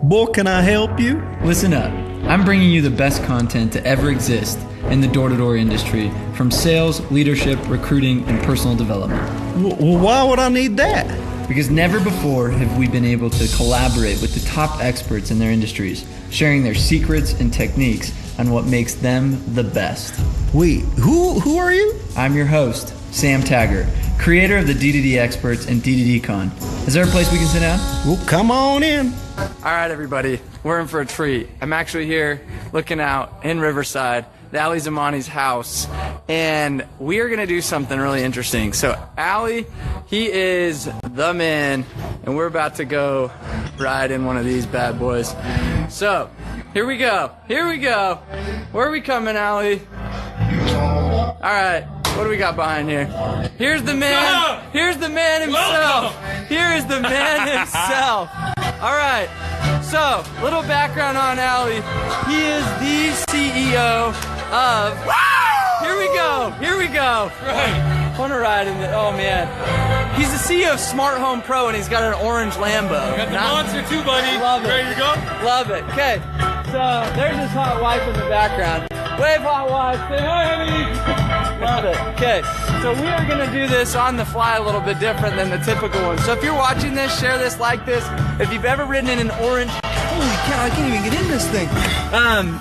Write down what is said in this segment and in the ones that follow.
Boy, can I help you? Listen up. I'm bringing you the best content to ever exist in the door-to-door industry, from sales, leadership, recruiting, and personal development. Well, why would I need that? Because never before have we been able to collaborate with the top experts in their industries, sharing their secrets and techniques on what makes them the best. Wait, who are you? I'm your host, Sam Taggart, creator of the D2D Experts and D2D Con. Is there a place we can sit down? Well, come on in. All right, everybody, we're in for a treat. I'm actually here looking out in Riverside, Ali Zamany's house, and we are going to do something really interesting. So Ali, he is the man, and we're about to go ride in one of these bad boys. So here we go. Here we go. Where are we coming, Ali? All right. What do we got behind here? Here's the man. Here's the man himself. Here is the man himself. All right. So, little background on Ali. He is the CEO of... Here we go. Here we go. Right. Want to ride in the... Oh, man. He's the CEO of Smart Home Pro, and he's got an orange Lambo. Got the monster too, buddy. Love it. Ready to go? Love it. Okay. So, there's his hot wife in the background. Wave, hot wife. Say hi, honey. Love it. Okay, so we are going to do this on the fly a little bit different than the typical one. So if you're watching this, share this, like this. If you've ever ridden in an orange... Holy cow, I can't even get in this thing.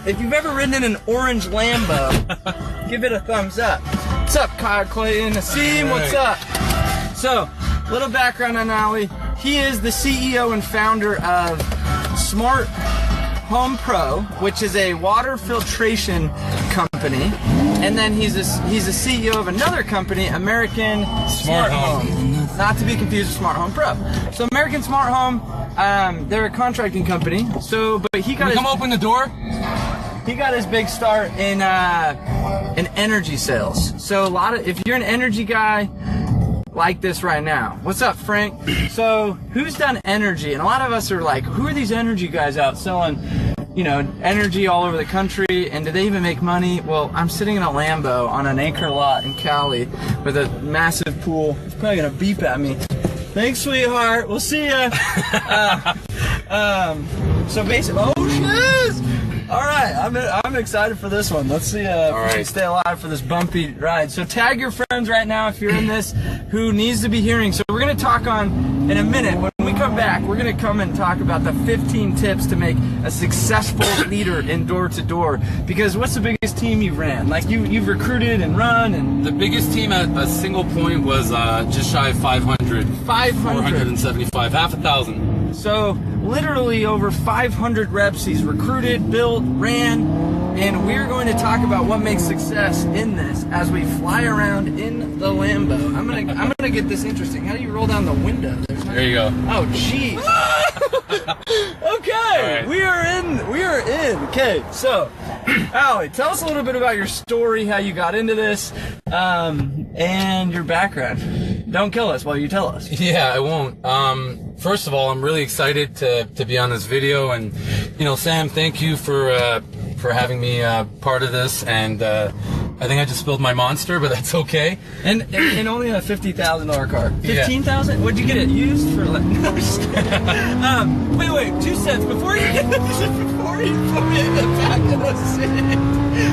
If you've ever ridden in an orange Lambo, give it a thumbs up. What's up, Kyle Clayton? Asim, what's up? So, little background on Ali. He is the CEO and founder of Smart Home Pro, which is a water filtration company, and then he's a CEO of another company, American Smart Home. Not to be confused with Smart Home Pro. So American Smart Home, they're a contracting company. So, but he got come open the door. He got his big start in energy sales. So if you're an energy guy like this right now. What's up, Frank? So, who's done energy? And a lot of us are like, who are these energy guys out selling, energy all over the country, and do they even make money? Well, I'm sitting in a Lambo on an acre lot in Cali with a massive pool. It's probably gonna beep at me. Thanks, sweetheart. We'll see ya. So basically, oh shiz! All right, I'm excited for this one. Let's see if we can stay alive for this bumpy ride. So tag your friends right now if you're in this who needs to be hearing. So we're going to talk in a minute. When we come back, we're going to come and talk about the 15 tips to make a successful leader in door-to-door. Because what's the biggest team you've ran? Like you've recruited and run and... The biggest team at a single point was just shy of 500. 500. 475, half a thousand. So literally over 500 reps he's recruited, built, ran, and we're going to talk about what makes success in this as we fly around in the Lambo. I'm gonna get this interesting. How do you roll down the windows? There you go. Oh jeez. Okay, right. We are in. Okay, so Ali, tell us a little bit about your story, how you got into this, and your background. Don't kill us while you tell us. Yeah, I won't. First of all, I'm really excited to be on this video, and Sam, thank you for having me part of this. And I think I just spilled my monster, but that's okay. And only a $50,000 car. 15,000? Yeah. What'd you get it used for? No, I'm just kidding. Wait, 2 cents before you get before you put me in the back of the seat.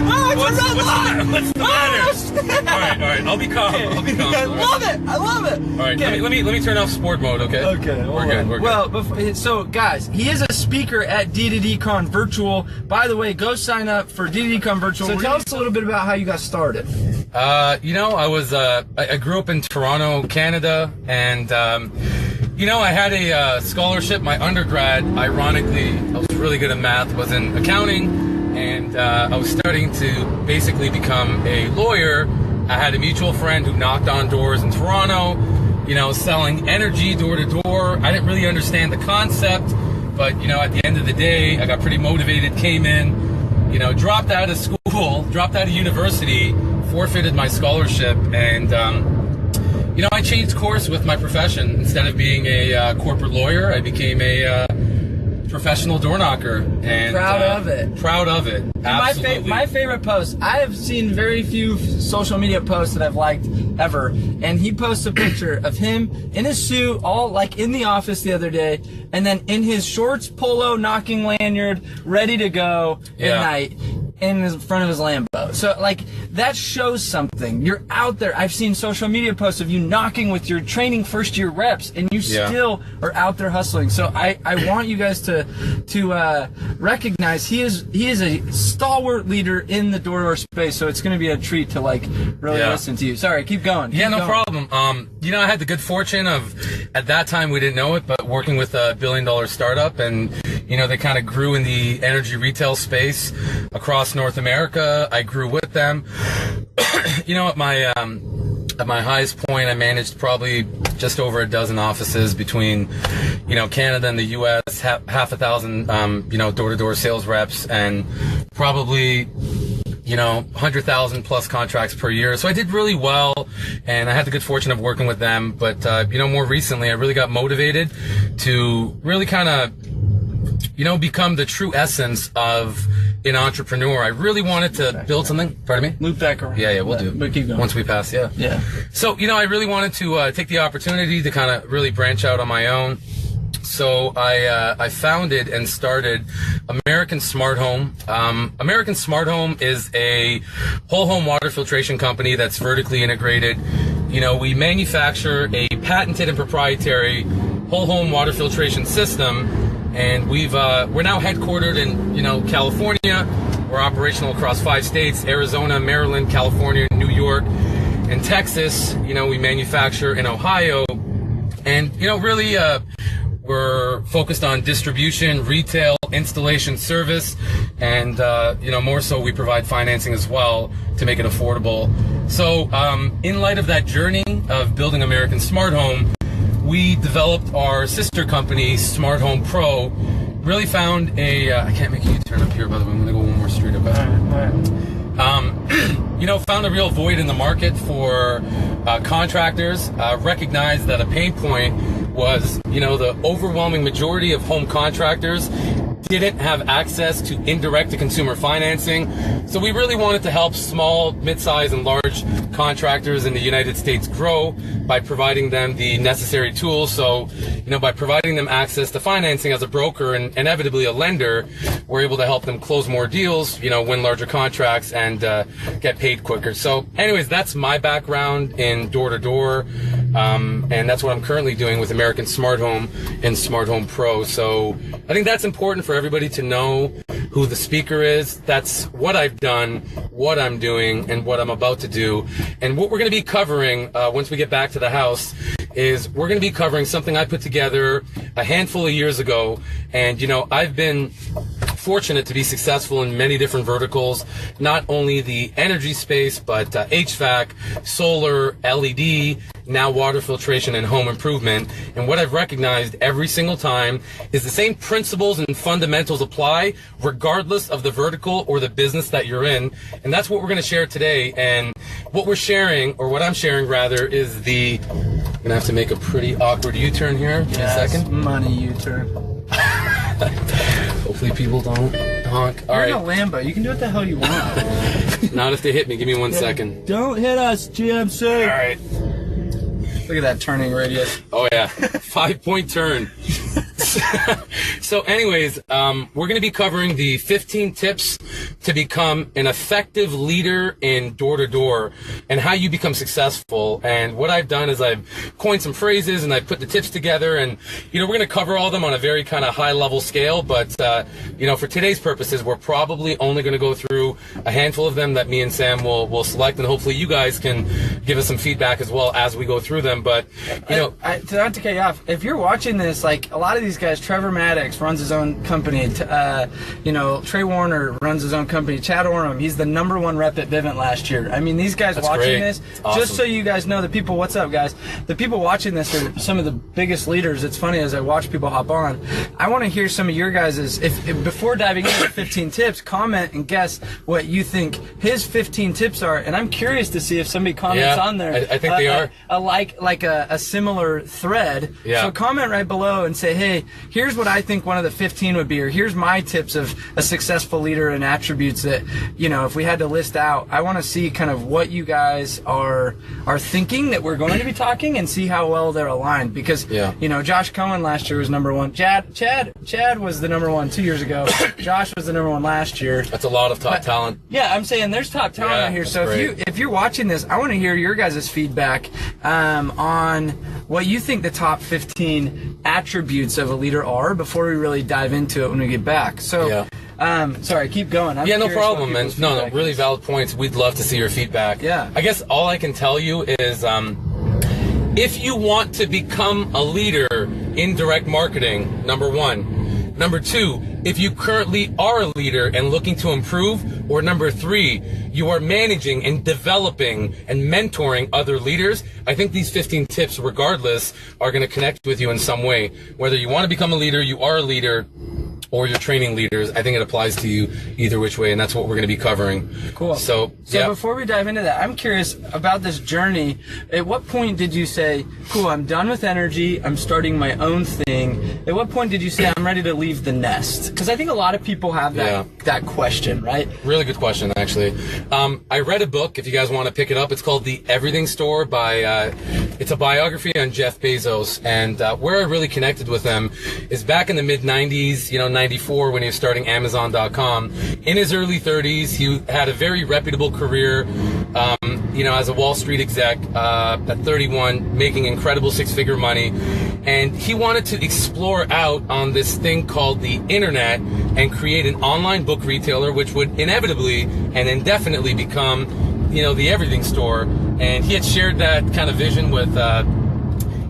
Oh, it's a red light! What's the matter? All right, I'll be calm. Okay. I'll be calm. I love it. All right, okay. let me turn off sport mode, okay? Okay, we're good. Well, so guys, he is a speaker at D2D Con Virtual. By the way, go sign up for D2D Con Virtual. So tell us a little bit about how you got started. I grew up in Toronto, Canada, and I had a scholarship. My undergrad, ironically, I was really good at math, was in accounting. And I was starting to basically become a lawyer. I had a mutual friend who knocked on doors in Toronto, selling energy door to door. I didn't really understand the concept, but, at the end of the day, I got pretty motivated, came in, dropped out of school, dropped out of university, forfeited my scholarship, and, I changed course with my profession. Instead of being a corporate lawyer, I became a professional door knocker, and proud of it. Absolutely. My favorite post. I have seen very few social media posts that I've liked ever. And he posts a picture of him in his suit, all like in the office the other day, and then in his shorts, polo, knocking lanyard, ready to go at night in front of his Lambo. So like that shows something. You're out there. I've seen social media posts of you knocking with your training first year reps, and you still are out there hustling. So I want you guys to recognize he is a stalwart leader in the door-to-door space. So it's going to be a treat to like really listen to you. Sorry, keep going. No problem. I had the good fortune of, at that time we didn't know it, but working with a $1 billion startup, and they kind of grew in the energy retail space across North America. I grew with them. At my highest point, I managed probably just over a dozen offices between, Canada and the U.S., half a thousand, door-to-door sales reps, and probably 100,000 plus contracts per year. So I did really well, and I had the good fortune of working with them. But, more recently, I really got motivated to really kind of, become the true essence of an entrepreneur. I really wanted to build something. Pardon me? Loop back around. Yeah, we'll do. But keep going. Once we pass, Yeah. So, I really wanted to take the opportunity to kind of really branch out on my own. So I founded and started American Smart Home. American Smart Home is a whole home water filtration company that's vertically integrated. We manufacture a patented and proprietary whole home water filtration system, and we're now headquartered in California. We're operational across 5 states: Arizona, Maryland, California, New York, and Texas. We manufacture in Ohio, and really we're focused on distribution, retail, installation, service, and more so we provide financing as well to make it affordable. So in light of that journey of building American Smart Home, we developed our sister company, Smart Home Pro. Really found I can't make a U-turn up here, by the way. I'm going to go one more street up. Found a real void in the market for contractors. Recognized that a pain point was, the overwhelming majority of home contractors didn't have access to indirect-to-consumer financing. So we really wanted to help small, mid-sized, and large contractors in the United States grow by providing them the necessary tools. So, by providing them access to financing as a broker and inevitably a lender, we're able to help them close more deals, win larger contracts, and get paid quicker. So anyways, that's my background in door-to-door, and that's what I'm currently doing with American Smart Home and Smart Home Pro. So I think that's important for everybody to know who the speaker is. That's what I've done, what I'm doing, and what I'm about to do. And what we're going to be covering once we get back to the house is we're going to be covering something I put together a handful of years ago. And, I've been fortunate to be successful in many different verticals, not only the energy space, but HVAC, solar, LED, now water filtration and home improvement. And what I've recognized every single time is the same principles and fundamentals apply regardless of the vertical or the business that you're in. And that's what we're going to share today. And what we're sharing, or what I'm sharing rather, is I'm going to have to make a pretty awkward U-turn here. Give me a second. Money U-turn. Hopefully people don't honk. You're in a Lambo. You can do what the hell you want. Not if they hit me. Give me 1 second. Don't hit us, GMC. All right. Look at that turning radius. Oh, yeah. 5-point turn. So anyways, we're going to be covering the 15 tips to become an effective leader in door-to-door and how you become successful. And what I've done is I've coined some phrases and I've put the tips together, and, we're going to cover all of them on a very kind of high-level scale. But, for today's purposes, we're probably only going to go through a handful of them that me and Sam will select, and hopefully you guys can give us some feedback as well as we go through them. But, not to cut you off, if you're watching this, like a lot of these guys, Trevor Maddox runs his own company. Trey Warner runs his own company. Chad Oram, he's the #1 rep at Vivint last year. I mean, these guys That's watching great. this, Awesome. just so you guys know, the people, what's up, guys? The people watching this are some of the biggest leaders. It's funny as I watch people hop on. I want to hear some of your guys', if before diving into the 15 tips, comment and guess what you think his 15 tips are. And I'm curious to see if somebody comments on there. I think they are. Like a similar thread. Yeah. So comment right below and say, hey, here's what I think one of the 15 would be, or here's my tips of a successful leader and attributes that, you know, if we had to list out, I want to see kind of what you guys are thinking that we're going to be talking and see how well they're aligned. Because, you know, Josh Cohen last year was number one. Chad was the number one 2 years ago. Josh was the number one last year. That's a lot of top talent. Yeah, I'm saying there's top talent out here. So if you're watching this, I want to hear your guys' feedback on what you think the top 15 attributes of a leader are before we really dive into it when we get back. So, sorry, keep going. No problem, man. No, really valid points. We'd love to see your feedback. Yeah. I guess all I can tell you is if you want to become a leader in direct marketing, number one. Number two, if you currently are a leader and looking to improve, or number three, you are managing and developing and mentoring other leaders, I think these 15 tips, regardless, are going to connect with you in some way. Whether you want to become a leader, you are a leader, or you're training leaders, I think it applies to you either which way, and that's what we're going to be covering. Cool. So before we dive into that, I'm curious about this journey. At what point did you say, cool, I'm done with energy, I'm starting my own thing? At what point did you say, I'm ready to leave the nest? Because I think a lot of people have that question, right? Really good question, actually. I read a book, if you guys want to pick it up. It's called The Everything Store by, it's a biography on Jeff Bezos, and where I really connected with him is back in the mid-90s, 94, when he was starting Amazon.com. In his early 30s, he had a very reputable career, as a Wall Street exec, at 31, making incredible six-figure money. And he wanted to explore out on this thing called the internet and create an online book retailer, which would inevitably and indefinitely become, the everything store. And he had shared that kind of vision with,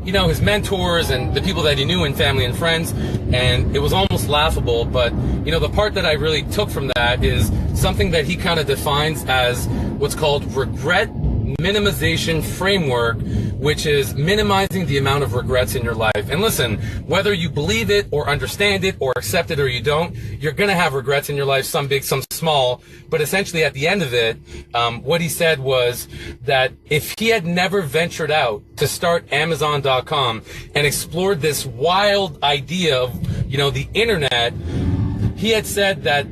his mentors and the people that he knew and family and friends, and it was almost laughable. But, the part that I really took from that is something that he kind of defines as what's called regret minimization framework, which is minimizing the amount of regrets in your life. And listen, whether you believe it or understand it or accept it or you don't, you're going to have regrets in your life, some big, some small. But essentially at the end of it, what he said was that if he had never ventured out to start Amazon.com and explored this wild idea of, the internet, he had said that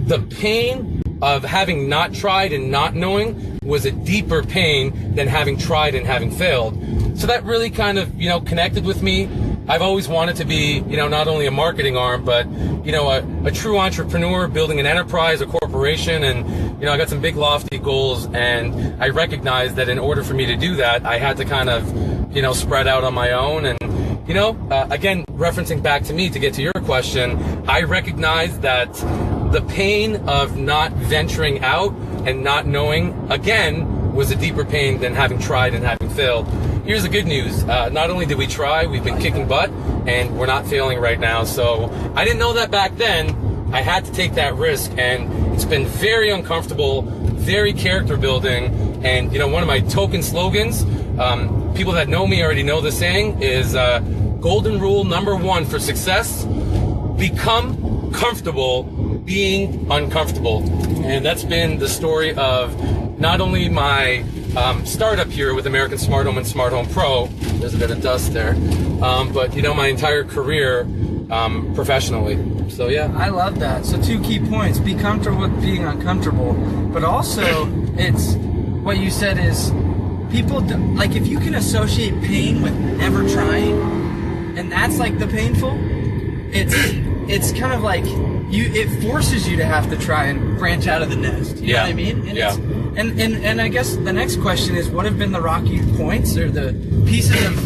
the pain of having not tried and not knowing was a deeper pain than having tried and having failed. So that really kind of, connected with me. I've always wanted to be, not only a marketing arm, but, a true entrepreneur building an enterprise, a corporation. And, I got some big lofty goals, and I recognized that in order for me to do that, I had to kind of, spread out on my own. And, again, referencing back to me to get to your question, I recognize that the pain of not venturing out and not knowing, again, was a deeper pain than having tried and having failed. Here's the good news. Not only did we try, we've been kicking butt, and we're not failing right now. So I didn't know that back then. I had to take that risk, and it's been very uncomfortable, very character building. And, one of my token slogans, people that know me already know the saying, is golden rule number one for success: become comfortable being uncomfortable. And that's been the story of not only my startup here with American Smart Home and Smart Home Pro, there's a bit of dust there, but my entire career professionally. So yeah. I love that. So 2 key points: be comfortable with being uncomfortable, but also it's what you said is people like, if you can associate pain with never trying, and that's like the painful, it's kind of like it forces you to have to try and branch out of the nest. You know what I mean? And and I guess the next question is, what have been the rocky points or the pieces of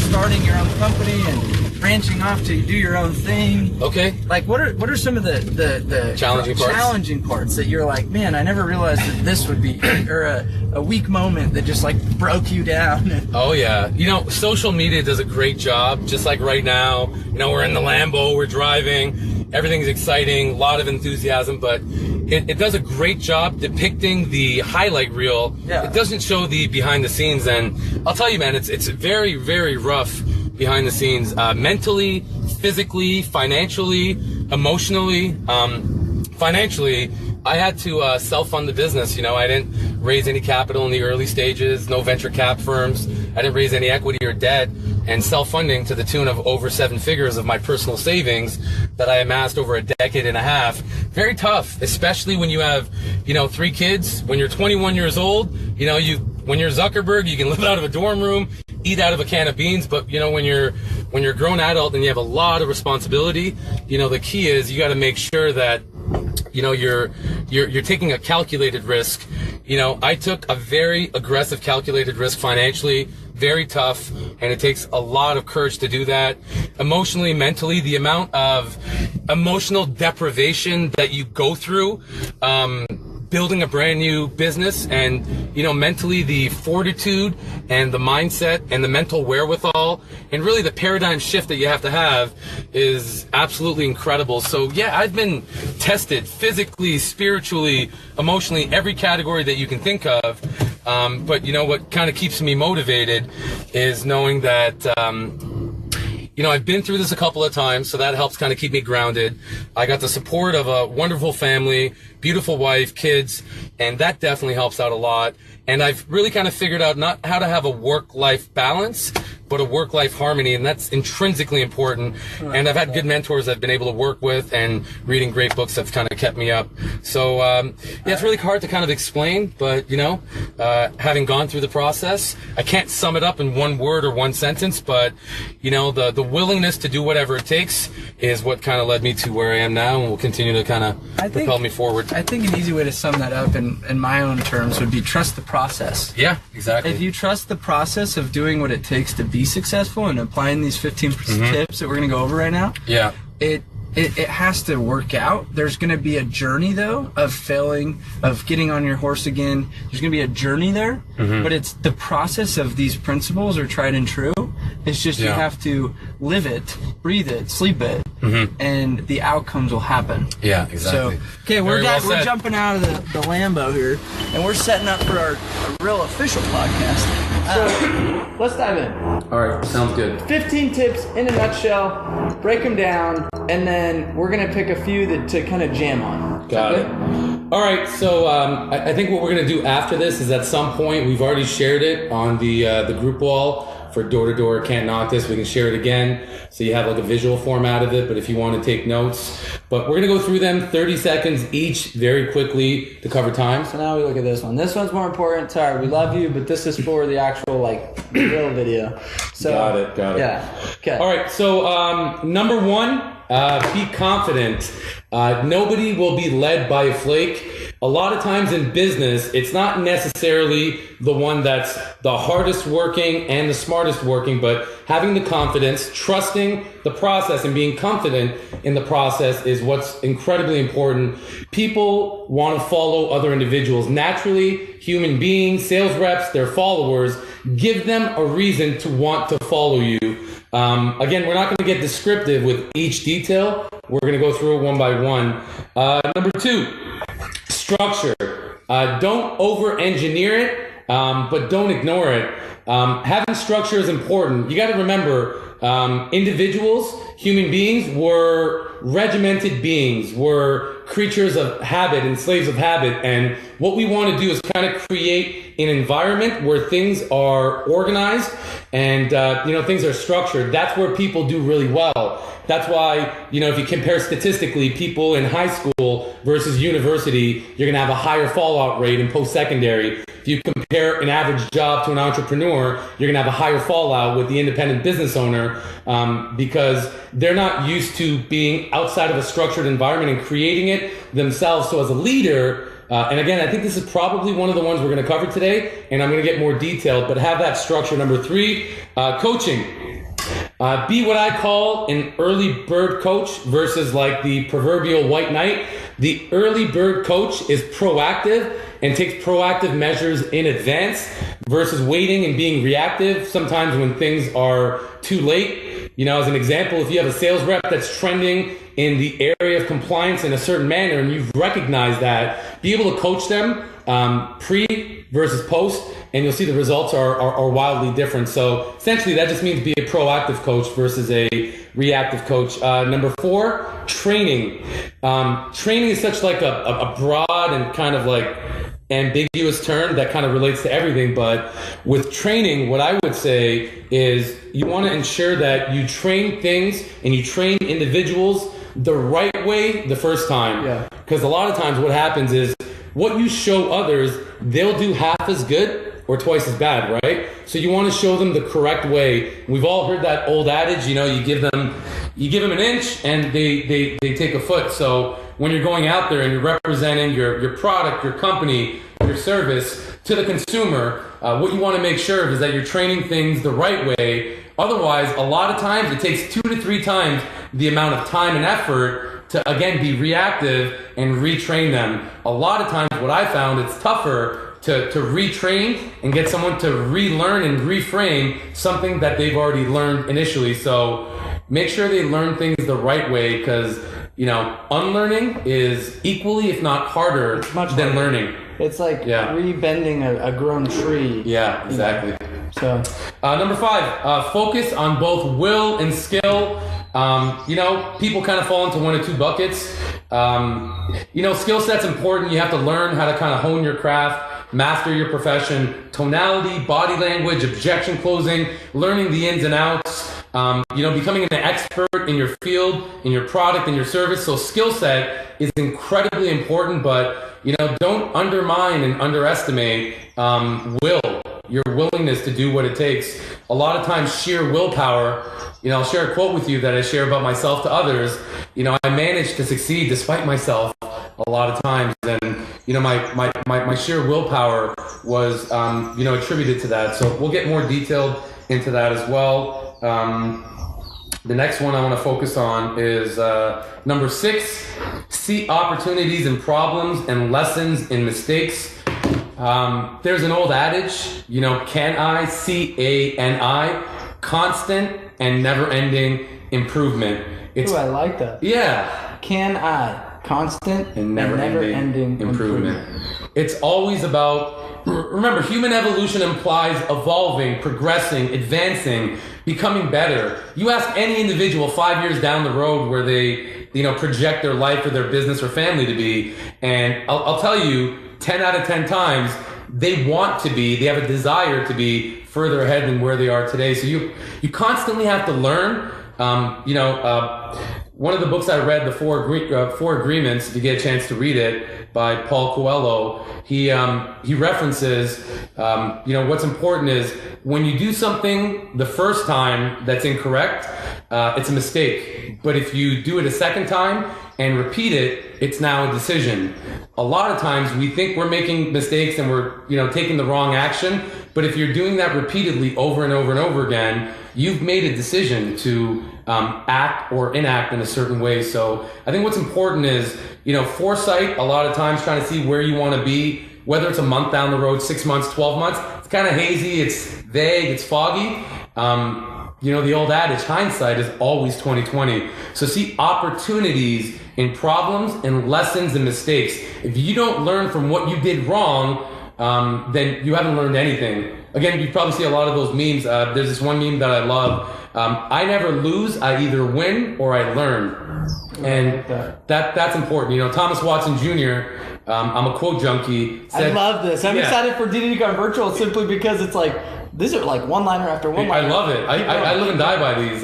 starting your own company and branching off to do your own thing? Okay. Like, what are some of the challenging parts that you're like, man, I never realized that this would be, or a weak moment that just like broke you down? Oh yeah. Social media does a great job. Just like right now, we're in the Lambo, we're driving, everything's exciting, a lot of enthusiasm, but it does a great job depicting the highlight reel. Yeah. It doesn't show the behind the scenes, and I'll tell you, man, it's very, very rough behind the scenes, mentally, physically, financially, emotionally. Financially, I had to self-fund the business. I didn't raise any capital in the early stages, no venture cap firms. I didn't raise any equity or debt. and self-funding to the tune of over 7 figures of my personal savings that I amassed over a decade and a half. Very tough, especially when you have, 3 kids. When you're 21 years old, when you're Zuckerberg, you can live out of a dorm room, eat out of a can of beans. But when you're a grown adult and you have a lot of responsibility, the key is you got to make sure that you're taking a calculated risk. I took a very aggressive calculated risk financially, very tough, and it takes a lot of courage to do that. Emotionally, mentally, the amount of emotional deprivation that you go through, building a brand new business, and mentally the fortitude and the mindset and the mental wherewithal and really the paradigm shift that you have to have is absolutely incredible. So yeah, I've been tested physically, spiritually, emotionally, every category that you can think of. But what kind of keeps me motivated is knowing that I've been through this a couple of times, so that helps kind of keep me grounded. I got the support of a wonderful family, beautiful wife, kids, and that definitely helps out a lot. And I've really kind of figured out not how to have a work-life balance, but a work-life harmony, and that's intrinsically important. And I've had good mentors I've been able to work with, and reading great books have kind of kept me up. So, it's really hard to kind of explain, but, having gone through the process, I can't sum it up in one word or one sentence, but, the willingness to do whatever it takes is what kind of led me to where I am now, and will continue to kind of propel me forward. I think an easy way to sum that up in my own terms would be trust the process. Yeah, exactly. If you trust the process of doing what it takes to be successful and applying these 15 tips that we're going to go over right now, it has to work out. There's going to be a journey, though, of failing, of getting on your horse again. There's going to be a journey there, but it's the process of these principles are tried and true. It's just you have to live it, breathe it, sleep it, and the outcomes will happen. Yeah, exactly. So, okay, we're jumping out of the Lambo here, and we're setting up for our real official podcast. So, let's dive in. All right, sounds good. 15 tips in a nutshell, break them down, and then we're going to pick a few to kind of jam on. Got it. All right, so I think what we're going to do after this is at some point, we've already shared it on the group wall for door-to-door, can't knock this. We can share it again so you have like a visual format of it, but if you want to take notes. But we're going to go through them 30 seconds each very quickly to cover time. So now we look at this one. This one's more important. Sorry, we love you, but this is for the actual the real video. So, got it. Yeah. Okay. All right, so number 1, be confident. Nobody will be led by a flake. A lot of times in business, it's not necessarily the one that's the hardest working and the smartest working, but having the confidence, trusting the process, and being confident in the process is what's incredibly important. People want to follow other individuals. Naturally, human beings, sales reps, their followers, give them a reason to want to follow you. Again, we're not going to get descriptive with each detail. We're going to go through it one by one. Number 2. Structure. Don't over-engineer it, but don't ignore it. Having structure is important. You got to remember, individuals, human beings, were regimented beings, were creatures of habit and slaves of habit. And what we want to do is kind of create an environment where things are organized and things are structured. That's where people do really well. That's why, if you compare statistically people in high school versus university, you're going to have a higher fallout rate in post-secondary. If you compare an average job to an entrepreneur, you're going to have a higher fallout with the independent business owner because they're not used to being outside of a structured environment and creating it themselves. So as a leader, and again, I think this is probably one of the ones we're going to cover today, and I'm going to get more detailed, but have that structure. Number 3, coaching. Be what I call an early bird coach versus like the proverbial white knight. The early bird coach is proactive and takes proactive measures in advance versus waiting and being reactive sometimes when things are too late. As an example, if you have a sales rep that's trending in the area of compliance in a certain manner and you've recognized that, be able to coach them pre versus post, and you'll see the results are wildly different. So essentially that just means be a proactive coach versus a reactive coach. Number 4, training. Training is such like a broad and kind of like ambiguous term that kind of relates to everything, but with training, what I would say is you want to ensure that you train things and you train individuals the right way the first time. Yeah. Because a lot of times what happens is what you show others, they'll do half as good or twice as bad, right? So you want to show them the correct way. We've all heard that old adage, you know, you give them an inch and they take a foot. So when you're going out there and you're representing your product, your company, your service to the consumer, what you want to make sure is that you're training things the right way. Otherwise, a lot of times it takes 2 to 3 times the amount of time and effort to, again, be reactive and retrain them. A lot of times what I found, it's tougher to retrain and get someone to relearn and reframe something that they've already learned initially. So make sure they learn things the right way, because, you know, unlearning is equally, if not harder, than learning. It's like rebending a grown tree. Yeah, exactly. So number 5, focus on both will and skill. You know, people kind of fall into one or two buckets. You know, skill set's important. You have to learn how to kind of hone your craft, master your profession, tonality, body language, objection closing, learning the ins and outs. You know, becoming an expert in your field, in your product, in your service. So skill set is incredibly important, but, you know, don't undermine and underestimate your willingness to do what it takes. A lot of times sheer willpower, you know, I'll share a quote with you that I share about myself to others. You know, I managed to succeed despite myself a lot of times. And, you know, my sheer willpower was, you know, attributed to that. So we'll get more detailed into that as well. The next one I want to focus on is number 6, see opportunities and problems and lessons in mistakes. There's an old adage, you know, CANI, constant and never-ending improvement. Ooh, I like that. Yeah. Can I, constant and never-ending improvement. It's always about, remember, human evolution implies evolving, progressing, advancing, becoming better. You ask any individual 5 years down the road where they, you know, project their life or their business or family to be, and I'll tell you, 10 out of 10 times, they want to be, they have a desire to be further ahead than where they are today. So you constantly have to learn. You know, one of the books I read, the Four Agreements, if you get a chance to read it, by Paul Coelho, he references, you know, what's important is when you do something the first time that's incorrect, it's a mistake. But if you do it a second time and repeat it, it's now a decision. A lot of times we think we're making mistakes and we're, you know, taking the wrong action. But if you're doing that repeatedly over and over and over again, you've made a decision to act or enact in a certain way. So I think what's important is, you know, foresight, a lot of times trying to see where you want to be, whether it's a month down the road, 6 months, 12 months, it's kind of hazy, it's vague, it's foggy. You know, the old adage, hindsight is always 20/20. So see opportunities in problems and lessons and mistakes. If you don't learn from what you did wrong, then you haven't learned anything. Again, you probably see a lot of those memes. There's this one meme that I love. I never lose, I either win or I learn. And that's important. You know, Thomas Watson Jr., I'm a quote junkie. I love this. I'm excited for DDD Gone Virtual simply because it's like, these are like one-liner after one-liner. I love it. I live and die by these.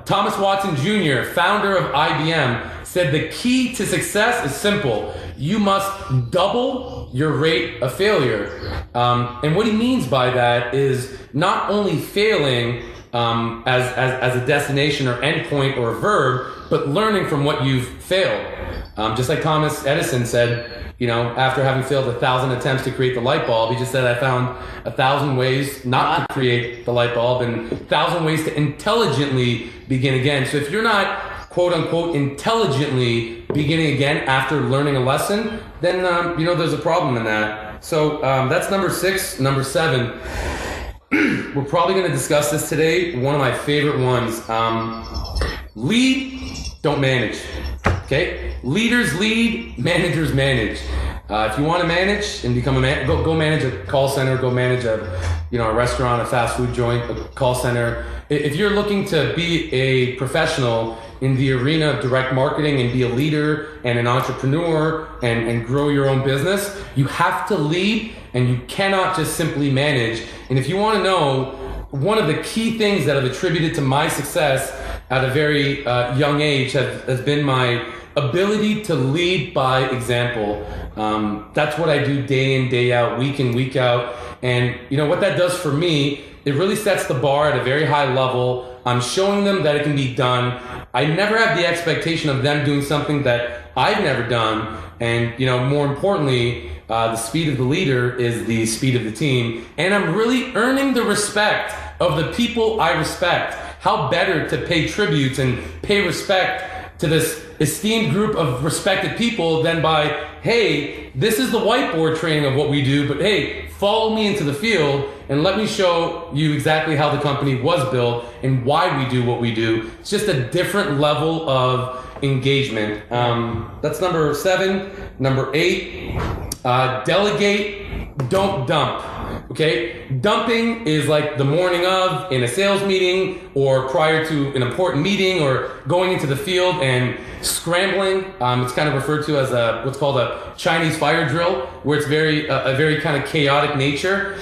Thomas Watson Jr., founder of IBM, said the key to success is simple. You must double your rate of failure. And what he means by that is not only failing as a destination or endpoint or a verb, but learning from what you've failed. Just like Thomas Edison said, you know, after having failed 1,000 attempts to create the light bulb, he just said, I found 1,000 ways not to create the light bulb and 1,000 ways to intelligently begin again. So if you're not, quote unquote, intelligently beginning again after learning a lesson, then, you know, there's a problem in that. So that's number 6. Number 7, we're probably going to discuss this today. One of my favorite ones. Lead, don't manage. Okay? Leaders lead, managers manage. If you want to manage and become a go manage a call center, go manage a restaurant, a fast food joint, a call center. If you're looking to be a professional, in the arena of direct marketing and be a leader and an entrepreneur and grow your own business, you have to lead and you cannot just simply manage. And if you want to know, one of the key things that I've attributed to my success at a very young age has been my ability to lead by example. That's what I do day in, day out, week in, week out. And you know what that does for me, it really sets the bar at a very high level. I'm showing them that it can be done. I never have the expectation of them doing something that I've never done. And, you know, more importantly, the speed of the leader is the speed of the team. And I'm really earning the respect of the people I respect. How better to pay tributes and pay respect to this esteemed group of respected people than by, hey, this is the whiteboard training of what we do, but hey, follow me into the field and let me show you exactly how the company was built and why we do what we do. It's just a different level of engagement. That's number 7. Number 8, delegate, don't dump. Okay, dumping is like the morning of in a sales meeting or prior to an important meeting or going into the field and scrambling. It's kind of referred to as what's called a Chinese fire drill, where it's a very kind of chaotic nature.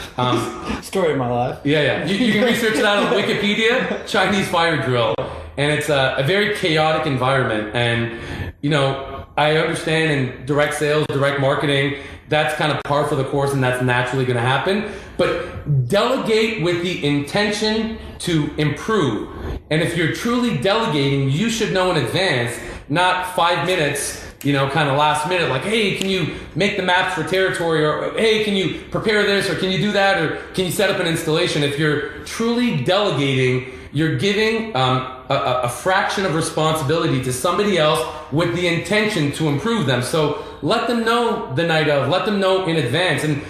Story of my life. Yeah. You can research that on Wikipedia, Chinese fire drill. And it's a very chaotic environment. And, you know, I understand in direct sales, direct marketing, that's kind of par for the course and that's naturally going to happen. But delegate with the intention to improve. And if you're truly delegating, you should know in advance, not 5 minutes, you know, kind of last minute, like, hey, can you make the maps for territory? Or, hey, can you prepare this? Or can you do that? Or can you set up an installation? If you're truly delegating, you're giving a fraction of responsibility to somebody else with the intention to improve them. So let them know the night of, let them know in advance. And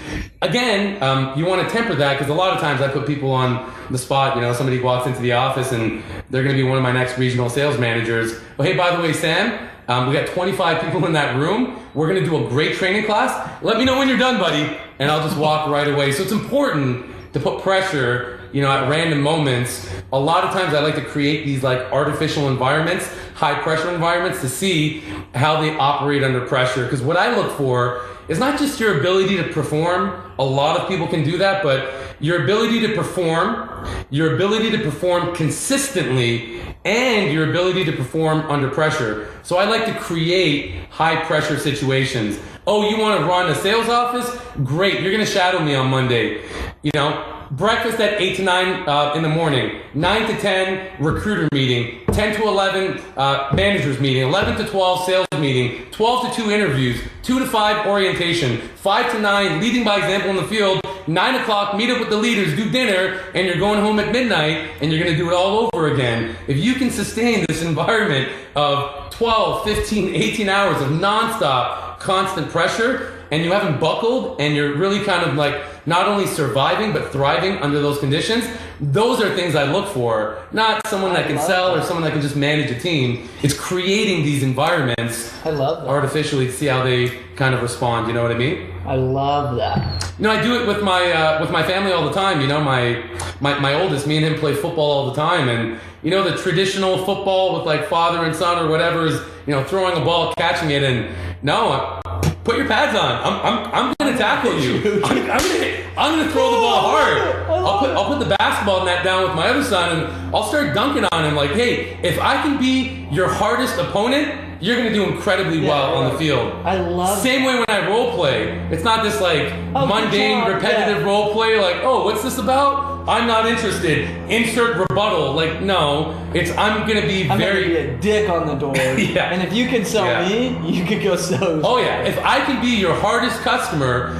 again, you want to temper that because a lot of times I put people on the spot. You know, somebody walks into the office and they're going to be one of my next regional sales managers. Oh, hey, by the way, Sam, we got 25 people in that room. We're going to do a great training class. Let me know when you're done, buddy. And I'll just walk right away. So it's important to put pressure, you know, at random moments. A lot of times I like to create these like artificial environments, high pressure environments, to see how they operate under pressure. Because what I look for is not just your ability to perform. A lot of people can do that, but your ability to perform, your ability to perform consistently, and your ability to perform under pressure. So I like to create high pressure situations. Oh, you want to run a sales office? Great, you're going to shadow me on Monday. You know, breakfast at 8 to 9 in the morning, 9 to 10 recruiter meeting, 10 to 11 managers meeting, 11 to 12 sales meeting, 12 to 2 interviews, 2 to 5 orientation, 5 to 9 leading by example in the field, 9 o'clock meet up with the leaders, do dinner, and you're going home at midnight and you're going to do it all over again. If you can sustain this environment of 12, 15, 18 hours of nonstop constant pressure and you haven't buckled and you're really kind of like not only surviving but thriving under those conditions, those are things I look for. Not someone that can sell or someone that can just manage a team. It's creating these environments I love that. artificially to see how they kind of respond. You know what I mean? I love that. You know, I do it with my family all the time. You know, my oldest, me and him play football all the time, and you know the traditional football with like father and son or whatever is, you know, throwing a ball, catching it, and no, put your pads on. I'm gonna tackle you. I'm gonna throw the ball hard. I'll put the basketball net down with my other son, and I'll start dunking on him. Like, hey, if I can be your hardest opponent, you're going to do incredibly well on the field. I love Same way when I role play. It's not this like mundane, repetitive role play like, oh, what's this about? I'm not interested. Insert rebuttal. Like, no. I'm going to be I'm very... going to be a dick on the door. Yeah. And if you can sell me, you could go sell. Oh, yeah. If I can be your hardest customer,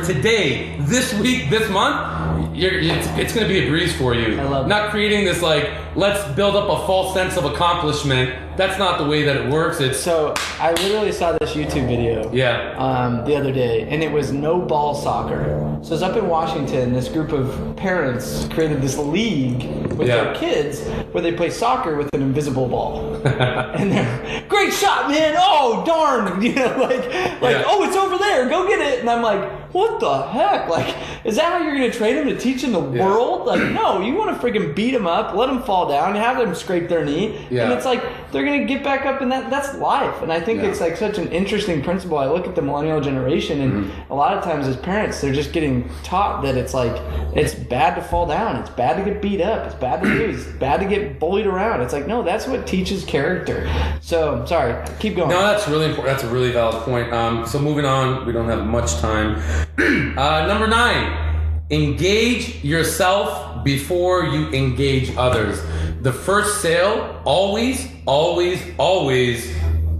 today, this week, this month, it's going to be a breeze for you. I love Not creating this like, let's build up a false sense of accomplishment. That's not the way that it works. So I literally saw this YouTube video the other day, and it was no ball soccer. So it's up in Washington. This group of parents created this league with their kids where they play soccer with an invisible ball. And they're, great shot, man. Oh, darn. You know, oh, it's over there. Go get it. And I'm like, what the heck? Like, is that how you're going to train them to teach in the world? Like, no, you want to freaking beat them up, let them fall fall down, you have them scrape their knee, and it's like they're going to get back up, and that's life. And I think it's like such an interesting principle. I look at the millennial generation, and a lot of times as parents, they're just getting taught that it's like, it's bad to fall down, it's bad to get beat up, it's bad to lose, it's bad to get bullied around. It's like, no, that's what teaches character. So, sorry, keep going. No, that's really important. That's a really valid point. So moving on, we don't have much time. Number 9, engage yourself before you engage others. The first sale always, always, always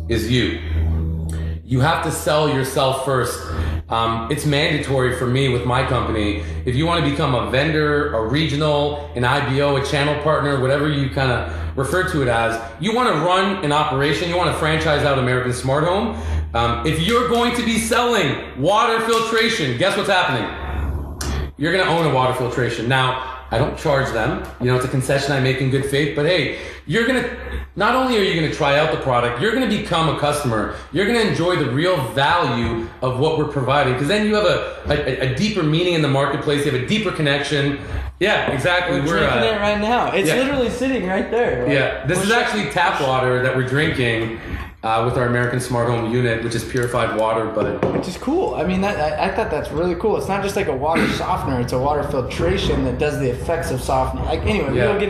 is you. You have to sell yourself first. It's mandatory for me with my company. If you want to become a vendor, a regional, an IBO, a channel partner, whatever you kind of refer to it as, you want to run an operation, you want to franchise out American Smart Home. If you're going to be selling water filtration, guess what's happening? You're going to own a water filtration. Now, I don't charge them. You know, it's a concession I make in good faith. But hey, you're going to, not only are you going to try out the product, you're going to become a customer. You're going to enjoy the real value of what we're providing. Because then you have a deeper meaning in the marketplace. You have a deeper connection. Yeah, exactly. We're drinking it right now. It's literally sitting right there. Like, this is actually tap water that we're drinking with our American Smart Home unit, which is purified water, which is cool. I mean, I thought that's really cool. It's not just like a water softener; it's a water filtration that does the effects of softening. Like, anyway, we won't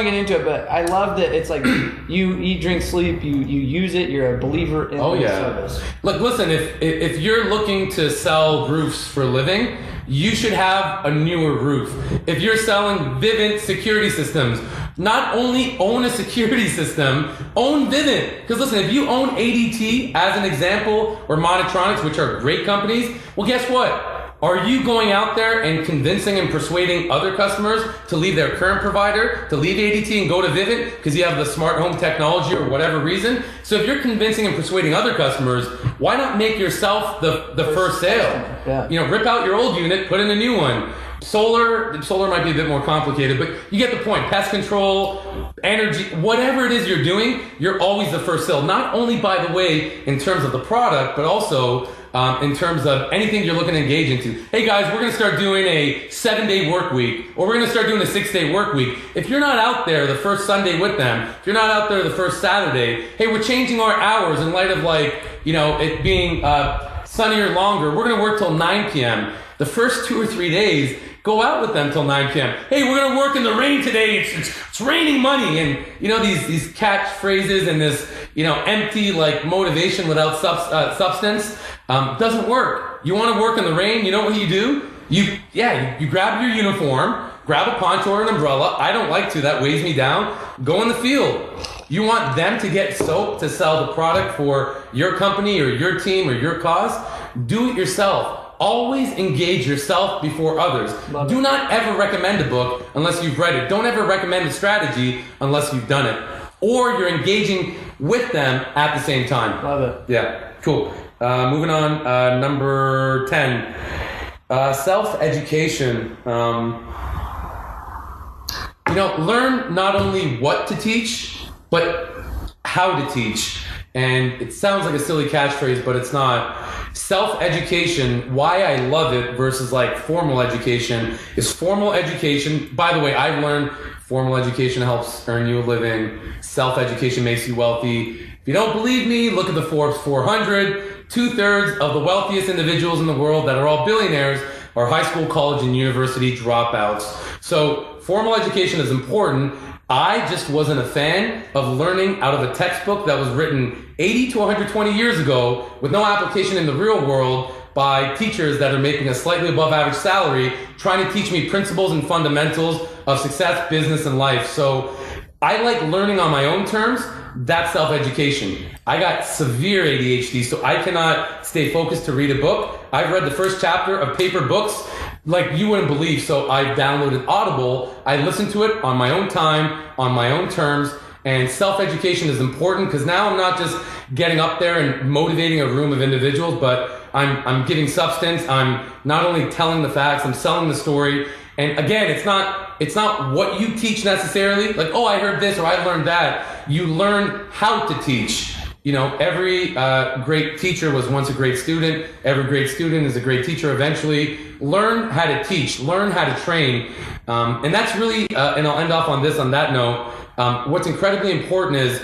get into it, but I love that it's like you eat, drink, sleep. You use it. You're a believer in the service. Look, listen. If you're looking to sell roofs for a living, you should have a newer roof. If you're selling Vivint security systems, not only own a security system, own Vivint. Because listen, if you own ADT as an example, or Monotronics, which are great companies, well, guess what? Are you going out there and convincing and persuading other customers to leave their current provider, to leave ADT and go to Vivint because you have the smart home technology or whatever reason? So if you're convincing and persuading other customers, why not make yourself the first sale? Yeah. You know, rip out your old unit, put in a new one. Solar might be a bit more complicated, but you get the point. Pest control, energy, whatever it is you're doing, you're always the first sale. Not only, by the way, in terms of the product, but also in terms of anything you're looking to engage into. Hey guys, we're going to start doing a 7-day work week, or we're going to start doing a 6-day work week. If you're not out there the first Sunday with them, if you're not out there the first Saturday, hey, we're changing our hours in light of, like, you know, it being sunnier longer. We're going to work till 9 p.m. The first 2 or 3 days, go out with them till 9 p.m. Hey, we're going to work in the rain today. It's raining money. And, you know, these catchphrases and this, you know, empty, like, motivation without substance doesn't work. You want to work in the rain, you know what you do? You grab your uniform, grab a poncho or an umbrella. I don't like to. That weighs me down. Go in the field. You want them to get soap to sell the product for your company or your team or your cause? Do it yourself. Always engage yourself before others. Do not ever recommend a book unless you've read it. Don't ever recommend a strategy unless you've done it. Or you're engaging with them at the same time. Love it. Yeah, cool. Moving on, number 10. Self-education. You know, learn not only what to teach, but how to teach. And it sounds like a silly catchphrase, but it's not. Self-education, why I love it versus like formal education, is formal education. By the way, I've learned formal education helps earn you a living. Self-education makes you wealthy. If you don't believe me, look at the Forbes 400. 2/3 of the wealthiest individuals in the world that are all billionaires are high school, college, and university dropouts. So formal education is important. I just wasn't a fan of learning out of a textbook that was written 80 to 120 years ago with no application in the real world by teachers that are making a slightly above average salary trying to teach me principles and fundamentals of success, business, and life. So I like learning on my own terms. That's self-education. I got severe ADHD, so I cannot stay focused to read a book. I've read the first chapter of paper books like you wouldn't believe, so I downloaded Audible. I listened to it on my own time, on my own terms, and self-education is important because now I'm not just getting up there and motivating a room of individuals, but I'm giving substance. I'm not only telling the facts, I'm selling the story. And again, it's not what you teach necessarily, like, oh, I heard this or I learned that. You learn how to teach. every great teacher was once a great student. Every great student is a great teacher eventually. Learn how to teach. Learn how to train. And that's really, and I'll end off on that note. What's incredibly important is,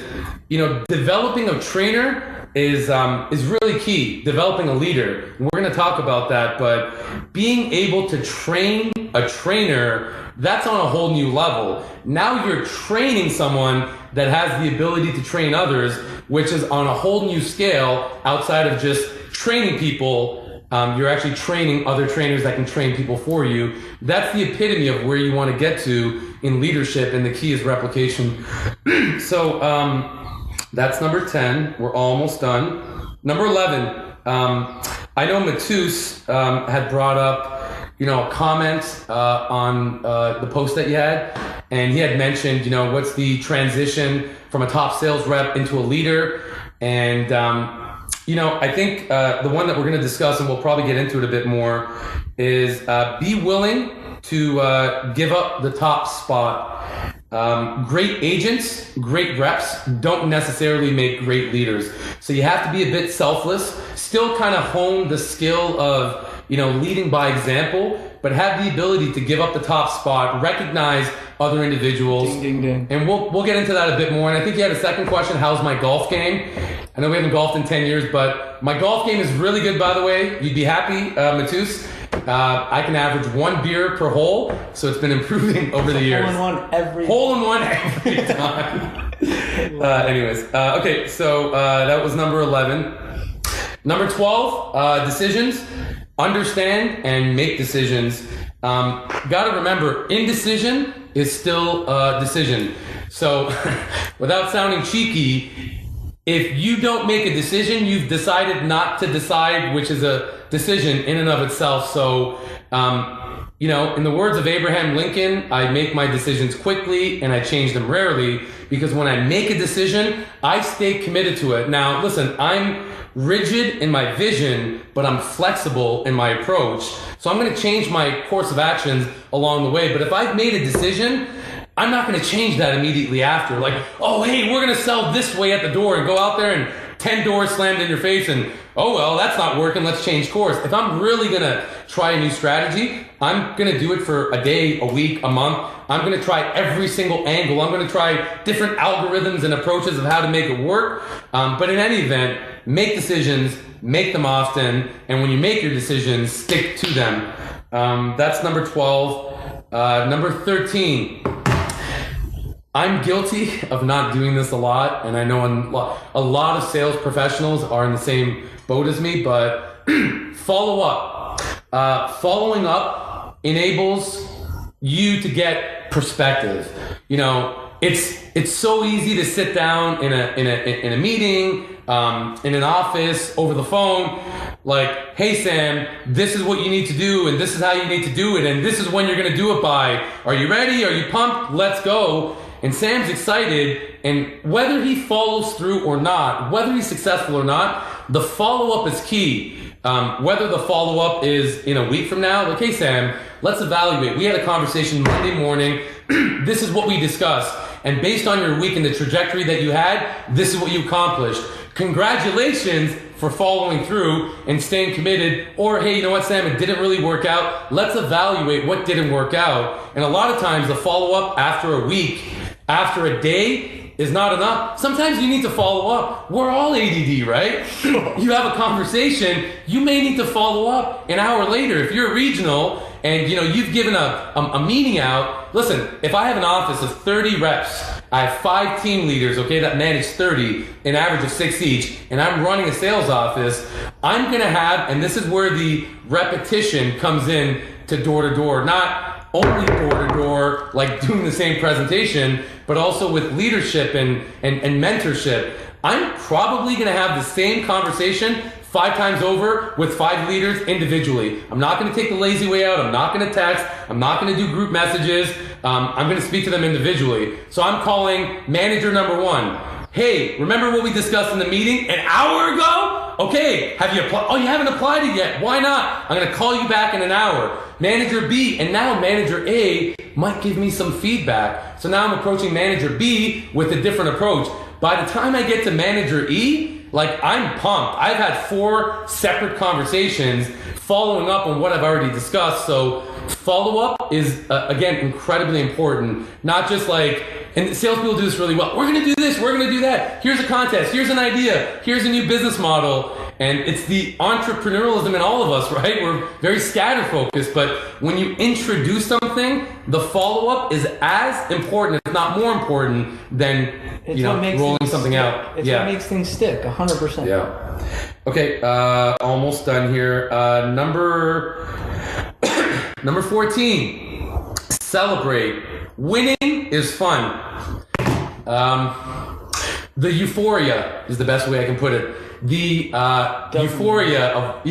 developing a trainer is really key. Developing a leader. We're going to talk about that, but being able to train a trainer, that's on a whole new level. Now you're training someone that has the ability to train others, which is on a whole new scale outside of just training people. You're actually training other trainers that can train people for you. That's the epitome of where you want to get to in leadership, and the key is replication. So that's number 10. We're almost done. Number 11. I know Matus had brought up, a comment on the post that you had, and he had mentioned, what's the transition from a top sales rep into a leader, and I think the one that we're going to discuss, and we'll probably get into it a bit more, is be willing to give up the top spot. Great agents, great reps don't necessarily make great leaders. So you have to be a bit selfless, still kind of hone the skill of, leading by example, but have the ability to give up the top spot, recognize other individuals. Ding, ding, ding. And we'll get into that a bit more. And I think you had a second question, how's my golf game? I know we haven't golfed in 10 years, but my golf game is really good, by the way. You'd be happy, Matus. I can average 1 beer per hole, so it's been improving over the years. Hole in one every time. Okay, so that was number 11. Number 12, decisions. Understand and make decisions. Got to remember, indecision is still a decision. So without sounding cheeky, if you don't make a decision, you've decided not to decide, which is a decision in and of itself. So, in the words of Abraham Lincoln, I make my decisions quickly and I change them rarely, because when I make a decision, I stay committed to it. Now, listen, I'm rigid in my vision, but I'm flexible in my approach. So I'm going to change my course of actions along the way. But if I've made a decision, I'm not going to change that immediately after. Like, oh, hey, we're going to sell this way at the door, and go out there and 10 doors slammed in your face and, oh, well, that's not working. Let's change course. If I'm really going to try a new strategy, I'm going to do it for a day, a week, a month. I'm going to try every single angle. I'm going to try different algorithms and approaches of how to make it work. But in any event, make decisions, make them often. And when you make your decisions, stick to them. That's number 12. Number 13. I'm guilty of not doing this a lot, and I know a lot of sales professionals are in the same boat as me, but follow up. Following up enables you to get perspective. It's so easy to sit down in a meeting, in an office, over the phone, like, hey Sam, this is what you need to do, and this is how you need to do it, and this is when you're going to do it by. Are you ready? Are you pumped? Let's go. And Sam's excited, and whether he follows through or not, whether he's successful or not, the follow-up is key. Whether the follow-up is in a week from now, like, hey Sam, let's evaluate. We had a conversation Monday morning. This is what we discussed. And based on your week and the trajectory that you had, this is what you accomplished. Congratulations for following through and staying committed. Or, hey, you know what, Sam, it didn't really work out. Let's evaluate what didn't work out. And a lot of times the follow-up after a week, after a day, is not enough. Sometimes you need to follow up. We're all ADD, right? You have a conversation, you may need to follow up an hour later. If you're a regional and you've given a meeting out, listen, if I have an office of 30 reps, I have 5 team leaders, okay, that manage 30, an average of 6 each, and I'm running a sales office, I'm gonna have, and this is where the repetition comes in to door, not only door, like doing the same presentation, but also with leadership and mentorship. I'm probably gonna have the same conversation 5 times over with 5 leaders individually. I'm not gonna take the lazy way out. I'm not gonna text. I'm not gonna do group messages. I'm gonna speak to them individually. So I'm calling manager number 1. Hey, remember what we discussed in the meeting an hour ago? Okay, have you applied? Oh, you haven't applied it yet. Why not? I'm gonna call you back in an hour. Manager B, and now manager A might give me some feedback. So now I'm approaching manager B with a different approach. By the time I get to manager E, like, I'm pumped. I've had 4 separate conversations following up on what I've already discussed. So follow-up is, again, incredibly important. Not just like, and salespeople do this really well. We're going to do this. We're going to do that. Here's a contest. Here's an idea. Here's a new business model. And it's the entrepreneurialism in all of us, right? We're very scatter-focused. But when you introduce something, the follow-up is as important, if not more important, than rolling something out. It's what makes things stick, 100%. Yeah. Okay, almost done here. Number 14. Celebrate. Winning is fun. The euphoria is the best way I can put it. The euphoria of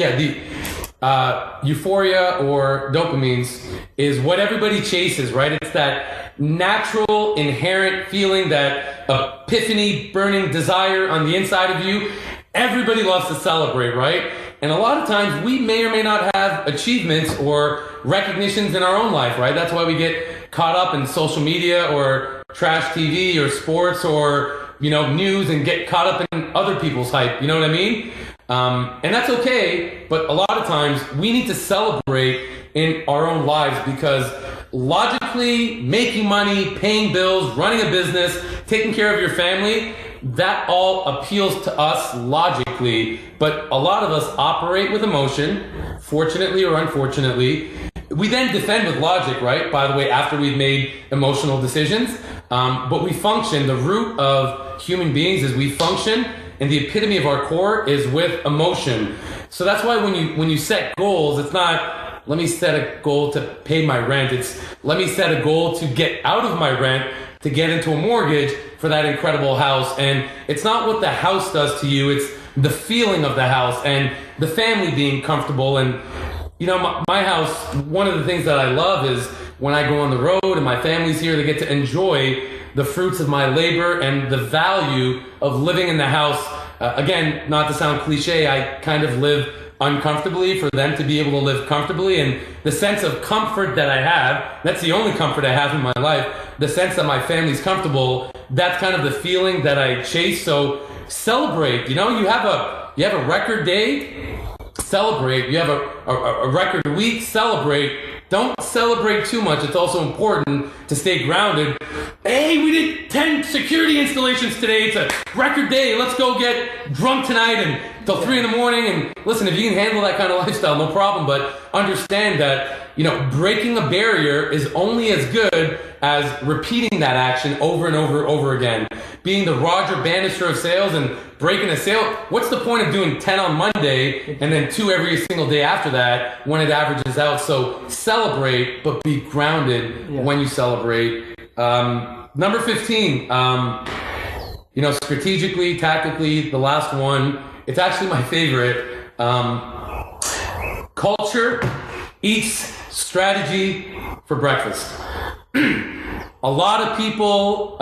euphoria or dopamines is what everybody chases, right? It's that natural, inherent feeling, that epiphany, burning desire on the inside of you. Everybody loves to celebrate, right? And a lot of times we may or may not have achievements or recognitions in our own life, right? That's why we get caught up in social media or trash TV or sports or news and get caught up in other people's hype. You know what I mean? And that's okay, but a lot of times we need to celebrate in our own lives, because logically, making money, paying bills, running a business, taking care of your family, that all appeals to us logically, but a lot of us operate with emotion, fortunately or unfortunately. We then defend with logic, right? By the way, after we've made emotional decisions. But we function, the root of human beings is we function, and the epitome of our core is with emotion. So that's why when you set goals, it's not, let me set a goal to pay my rent. It's, let me set a goal to get out of my rent, to get into a mortgage for that incredible house. And it's not what the house does to you, it's the feeling of the house and the family being comfortable. And my house, one of the things that I love is when I go on the road and my family's here, they get to enjoy the fruits of my labor and the value of living in the house. Again, not to sound cliche, I kind of live uncomfortably for them to be able to live comfortably. And the sense of comfort that I have, that's the only comfort I have in my life, the sense that my family's comfortable, that's kind of the feeling that I chase. So celebrate. You have a record day, celebrate. You have a record week, celebrate. Don't celebrate too much. It's also important to stay grounded. Hey, we did 10 security installations today. It's a record day. Let's go get drunk tonight and till 3 in the morning. And listen, if you can handle that kind of lifestyle, no problem. But understand that, breaking a barrier is only as good as repeating that action over and over again. Being the Roger Bannister of sales and breaking a sale. What's the point of doing 10 on Monday and then 2 every single day after that when it averages out? So celebrate, but be grounded when you celebrate. Number 15, strategically, tactically, the last one, it's actually my favorite. Culture eats strategy for breakfast. A lot of people,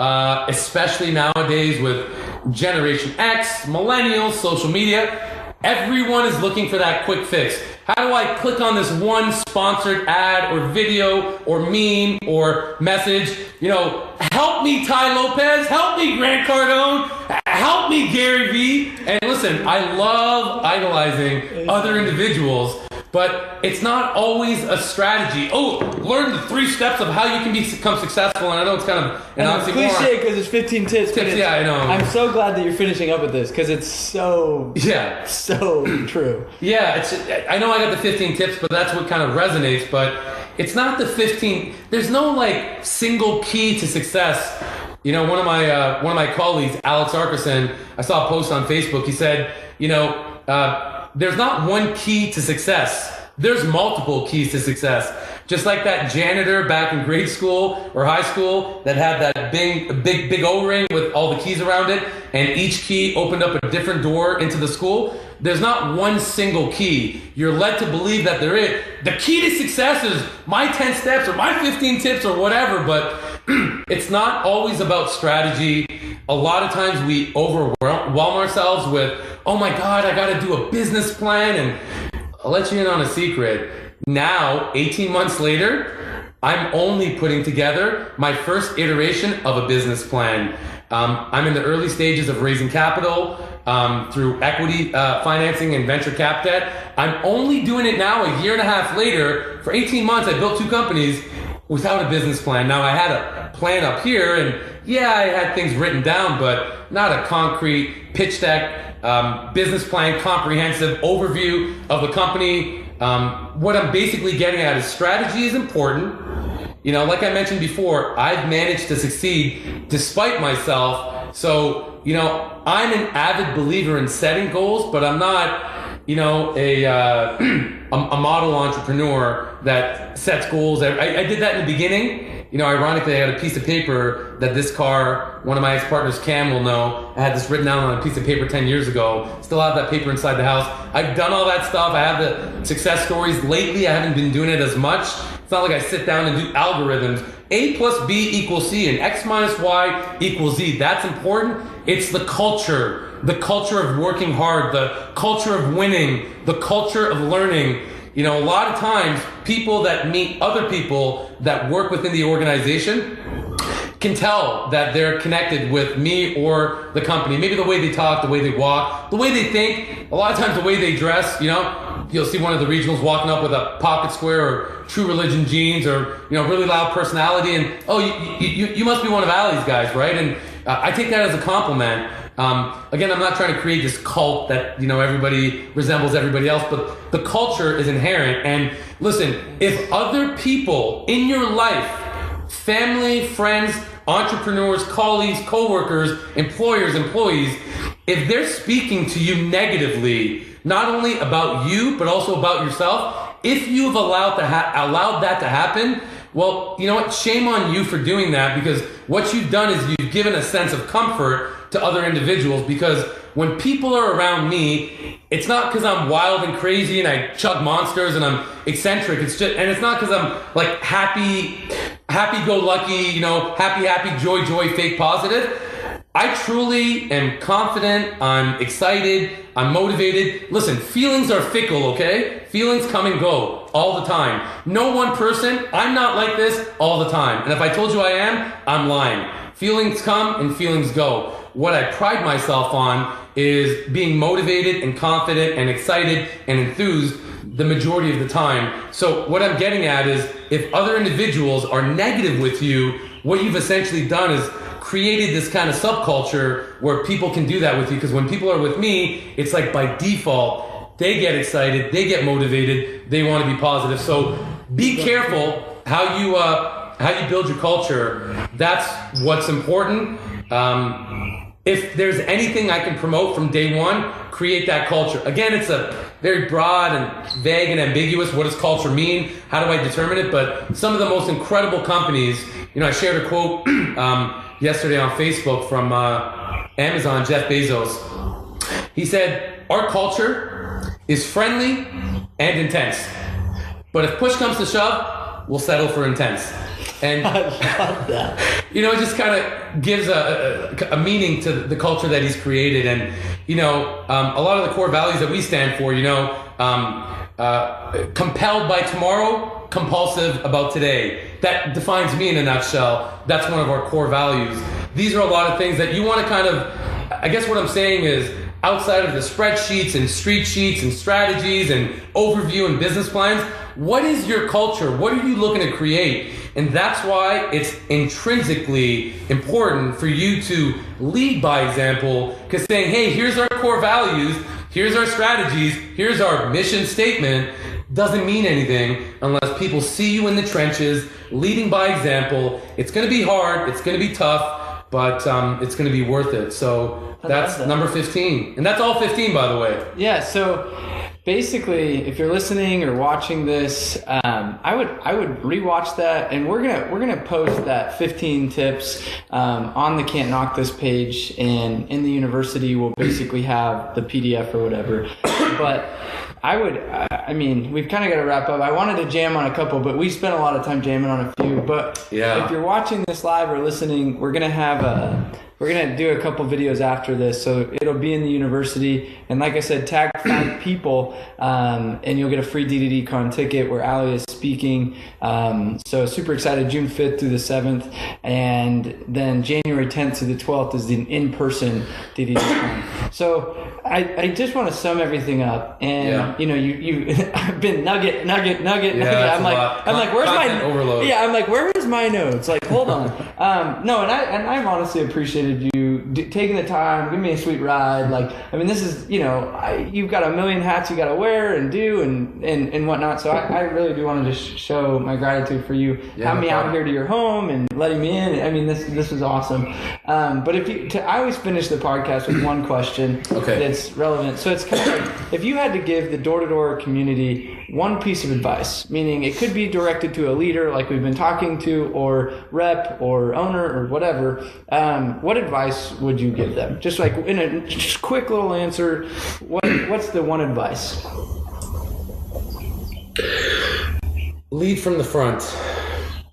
especially nowadays with Generation X, millennials, social media, everyone is looking for that quick fix. How do I click on this one sponsored ad or video or meme or message? Help me, Ty Lopez. Help me, Grant Cardone. Help me, Gary Vee. And listen, I love idolizing other individuals, but it's not always a strategy. Oh, learn the 3 steps of how you can become successful. And I know it's kind of an oxymoron. Cliche because it's 15 tips. Yeah, I know. I'm so glad that you're finishing up with this because it's so true. Yeah, I know I got the 15 tips, but that's what kind of resonates. But it's not the 15. There's no single key to success. One of my colleagues, Alex Arkerson, I saw a post on Facebook. He said, there's not one key to success. There's multiple keys to success. Just like that janitor back in grade school or high school that had that big O-ring with all the keys around it, and each key opened up a different door into the school. There's not one single key. You're led to believe that there is. The key to success is my 10 steps or my 15 tips or whatever, but it's not always about strategy. A lot of times we overwhelm ourselves with, oh my God, I got to do a business plan. And I'll let you in on a secret. Now, 18 months later, I'm only putting together my first iteration of a business plan. I'm in the early stages of raising capital through equity financing and venture cap debt. I'm only doing it now a year and a half later. For 18 months, I built 2 companies without a business plan. Now, I had a plan up here, and yeah, I had things written down, but not a concrete pitch deck, business plan, comprehensive overview of the company. What I'm basically getting at is strategy is important. You know, like I mentioned before, I've managed to succeed despite myself. So, you know, I'm an avid believer in setting goals, but I'm not, you know, a model entrepreneur that sets goals. I did that in the beginning. You know, ironically, I had a piece of paper that this car, one of my ex-partners, Cam, will know. I had this written down on a piece of paper 10 years ago. Still have that paper inside the house. I've done all that stuff. I have the success stories. Lately, I haven't been doing it as much. It's not like I sit down and do algorithms. A plus B equals C and X minus Y equals Z. That's important. It's the culture of working hard, the culture of winning, the culture of learning. You know, a lot of times, people that meet other people that work within the organization can tell that they're connected with me or the company. Maybe the way they talk, the way they walk, the way they think, a lot of times the way they dress, you know. You'll see one of the regionals walking up with a pocket square or True Religion jeans or, you know, really loud personality, and, oh, you must be one of Ali's guys, right? And I take that as a compliment. Again, I'm not trying to create this cult that, you know, everybody resembles everybody else, but the culture is inherent. And listen, if other people in your life, family, friends, entrepreneurs, colleagues, coworkers, employers, employees, if they're speaking to you negatively, not only about you, but also about yourself, if you've allowed that to happen, well, you know what? Shame on you for doing that, because what you've done is you've given a sense of comfort to other individuals. Because when people are around me, it's not because I'm wild and crazy and I chug monsters and I'm eccentric. It's just, and it's not because I'm like happy-go-lucky, you know, happy, joy, fake positive. I truly am confident, I'm excited, I'm motivated. Listen, feelings are fickle, okay? Feelings come and go all the time. No one person, I'm not like this all the time. And if I told you I am, I'm lying. Feelings come and feelings go. What I pride myself on is being motivated and confident and excited and enthused the majority of the time. So what I'm getting at is, if other individuals are negative with you, what you've essentially done is created this kind of subculture where people can do that with you. Because when people are with me, it's like by default, they get excited, they get motivated, they want to be positive. So be careful how you build your culture. That's what's important. If there's anything I can promote from day one, create that culture. Again, it's a very broad and vague and ambiguous. What does culture mean? How do I determine it? But some of the most incredible companies, you know, I shared a quote yesterday on Facebook from Amazon, Jeff Bezos. He said, "Our culture is friendly and intense, but if push comes to shove, we'll settle for intense." And I love that. You know, it just kind of gives a meaning to the culture that he's created. And, you know, a lot of the core values that we stand for, you know, compelled by tomorrow, compulsive about today. That defines me in a nutshell. That's one of our core values. These are a lot of things that you want to kind of, I guess what I'm saying is, outside of the spreadsheets and street sheets and strategies and overview and business plans, what is your culture? What are you looking to create? And that's why it's intrinsically important for you to lead by example, because saying, hey, here's our core values, here's our strategies, here's our mission statement, doesn't mean anything unless people see you in the trenches, leading by example. It's going to be hard, it's going to be tough, but it's going to be worth it. So that's number 15. And that's all 15, by the way. Yeah, so basically, if you're listening or watching this, I would rewatch that, and we're gonna post that 15 tips on the Can't Knock This page, and in the university we'll basically have the PDF or whatever. But I mean, we've kind of got to wrap up. I wanted to jam on a couple, but we spent a lot of time jamming on a few. But yeah, if you're watching this live or listening, we're gonna have we're going to do a couple videos after this. So it'll be in the university. And like I said, tag 5 people, and you'll get a free DDD Con ticket where Ali is speaking. So super excited, June 5th through the 7th. And then January 10th to the 12th is the in-person DDD Con. So I just want to sum everything up. And, you know, I've been nugget. I'm like, where's my overload? Yeah, I'm like, where is my notes? Like, hold on. No, and I've honestly appreciated you taking the time, giving me a sweet ride. Like, I mean, this is, you know, you've got a million hats you got to wear and do and whatnot. So I really do want to just show my gratitude for you having me out here to your home and letting me in. I mean, this was awesome. But I always finish the podcast with one question that's relevant. So it's kind of like, if you had to give the door-to-door community one piece of advice, meaning it could be directed to a leader like we've been talking to, or rep or owner or whatever, what advice would you give them? Just like in a just quick little answer, what's the one advice? Lead from the front.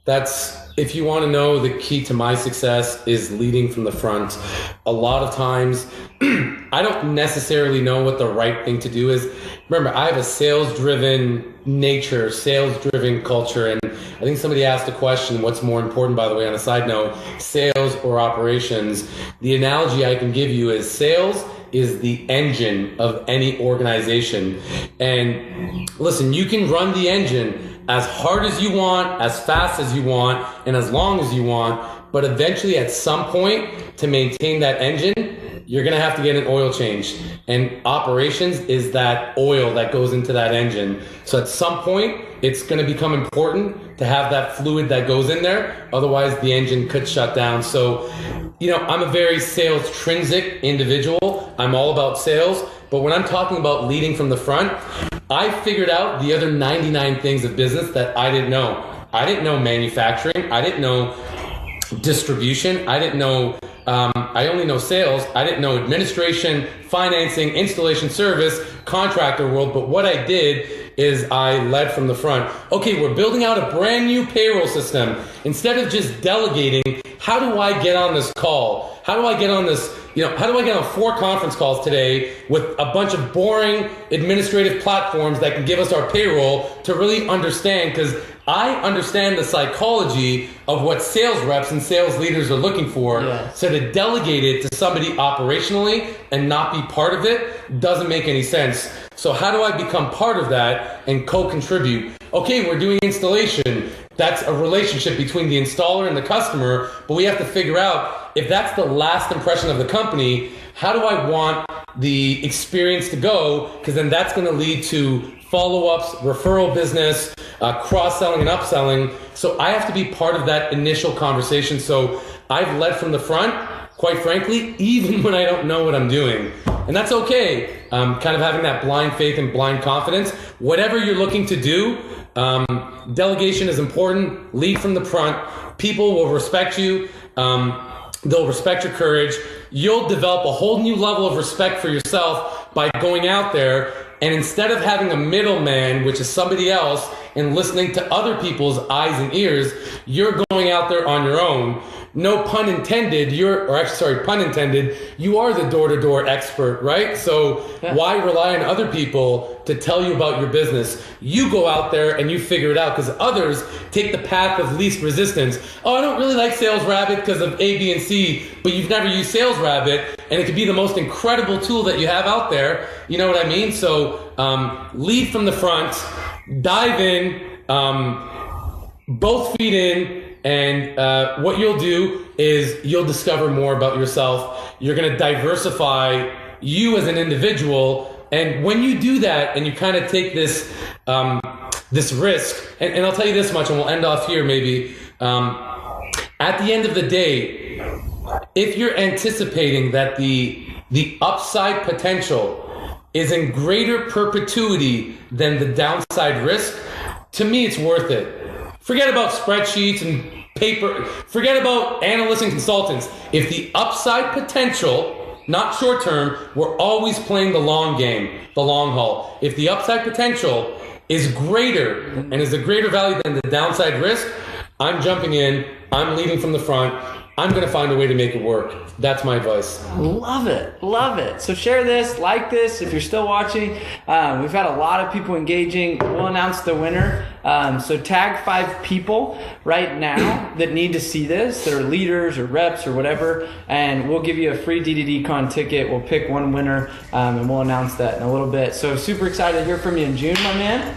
That's, if you want to know, the key to my success is leading from the front. A lot of times, I don't necessarily know what the right thing to do is. Remember, I have a sales-driven nature, sales-driven culture, and I think somebody asked a question, what's more important, by the way, on a side note, sales or operations? The analogy I can give you is sales is the engine of any organization. And listen, you can run the engine as hard as you want, as fast as you want, and as long as you want, but eventually at some point, to maintain that engine, you're gonna have to get an oil change. And operations is that oil that goes into that engine. So at some point, it's gonna become important to have that fluid that goes in there. Otherwise, the engine could shut down. So, you know, I'm a very sales-trinsic individual. I'm all about sales. But when I'm talking about leading from the front, I figured out the other 99 things of business that I didn't know. I didn't know manufacturing. I didn't know distribution. I didn't know, I only know sales. I didn't know administration, financing, installation service, contractor world. But what I did is I led from the front. Okay, we're building out a brand new payroll system. Instead of just delegating, how do I get on this call? How do I get on this, how do I get on 4 conference calls today with a bunch of boring administrative platforms that can give us our payroll to really understand? Because I understand the psychology of what sales reps and sales leaders are looking for. Yeah. So to delegate it to somebody operationally and not be part of it doesn't make any sense. So how do I become part of that and co-contribute? Okay, we're doing installation. That's a relationship between the installer and the customer, but we have to figure out if that's the last impression of the company, how do I want the experience to go? Because then that's going to lead to follow-ups, referral business, cross-selling and upselling. So I have to be part of that initial conversation. So I've led from the front, quite frankly, even when I don't know what I'm doing. And that's okay. Kind of having that blind faith and blind confidence. Whatever you're looking to do, delegation is important. Lead from the front. People will respect you. They'll respect your courage. You'll develop a whole new level of respect for yourself by going out there. And instead of having a middleman, which is somebody else, and listening to other people's eyes and ears, you're going out there on your own. No pun intended, pun intended, you are the door-to-door expert, right? So why rely on other people to tell you about your business? You go out there and you figure it out, because others take the path of least resistance. Oh, I don't really like Sales Rabbit because of A, B, and C, but you've never used Sales Rabbit, and it could be the most incredible tool that you have out there. You know what I mean? So lead from the front, dive in, both feet in, and what you'll do is you'll discover more about yourself. You're going to diversify you as an individual. And when you do that and you kind of take this this risk, and I'll tell you this much and we'll end off here maybe. At the end of the day, if you're anticipating that the upside potential is in greater perpetuity than the downside risk, to me it's worth it. Forget about spreadsheets and paper. Forget about analysts and consultants. If the upside potential, not short term, we're always playing the long game, the long haul. If the upside potential is greater and is a greater value than the downside risk, I'm jumping in. I'm leading from the front. I'm going to find a way to make it work. That's my advice. Love it. Love it. So share this, like this if you're still watching. We've had a lot of people engaging. We'll announce the winner. So tag 5 people right now that need to see this. They're leaders or reps or whatever. And we'll give you a free DDDCon ticket. We'll pick one winner and we'll announce that in a little bit. So super excited to hear from you in June, my man.